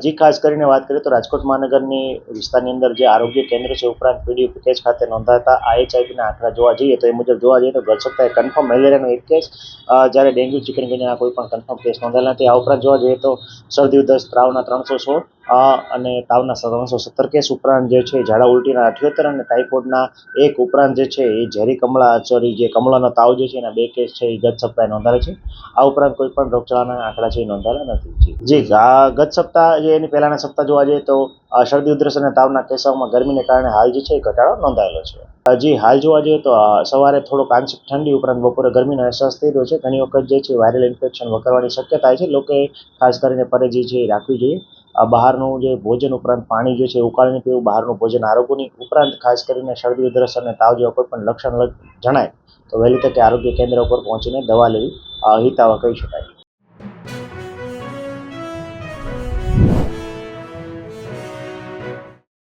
जी खास કરીને વાત કરીએ તો રાજકોટ મહાનગરની વિસ્તારની અંદર જે આરોગ્ય કેન્દ્ર છે ઉપરાંત પીડીયુ પેકેજ ખાતે નોંધાતા આઈએચઆઈવીના આંકડા જોવા જઈએ તો એ મુજબ જોવા જઈએ તો ગત સપ્તાહે કન્ફર્મ મેલેરિયાનો એક કેસ, જ્યારે ડેન્ગ્યુ ચિકનગુનિયાના કોઈ પણ કન્ફર્મ કેસ નોંધાયેલા નથી. આ ઉપરાંત જોવા જઈએ તો શરદી ઉધરસ તાવના 316 અને તાવના 317 કેસ ઉપરાંત જે છે ઝાડા ઉલટીના 78 અને ટાઇફોઇડના એક ઉપરાંત જે છે એ ઝેરી કમળાનો તાવ જે છે એના 2 કેસ છે એ ગત સપ્તાહે નોંધાયેલા છે. આ ઉપરાંત કોઈ પણ રોગચાળાના આંકડા છે એ નોંધાયેલા નથી. જી ગત સપ્તાહ જે એની પહેલાના સપ્તાહ જોવા જઈએ તો શરદી ઉધરસ અને તાવના કેસોમાં ગરમીને કારણે હાલ જે છે એ ઘટાડો નોંધાયેલો છે. જી હાલ જોવા જઈએ તો સવારે થોડોક આંશિક ઠંડી ઉપરાંત બપોરે ગરમીનો અહેસાસ થઈ રહ્યો છે. ઘણી વખત જે છે વાયરલ ઇન્ફેક્શન વકરવાની શક્યતા છે. લોકોએ ખાસ કરીને પરેજી છે એ રાખવી જોઈએ. બહારનું જે ભોજન ઉપરાંત પાણી જે છે ઉકાળીને પીવું, બહારનું ભોજન આરોગ્યની ઉપરાંત ખાસ કરીને શરદી ઉધરસ અને તાવ જેવા કોઈ પણ લક્ષણ જણાય તો વહેલી તકે આરોગ્ય કેન્દ્ર ઉપર પહોંચીને દવા લેવી હિતાવહ કહી શકાય.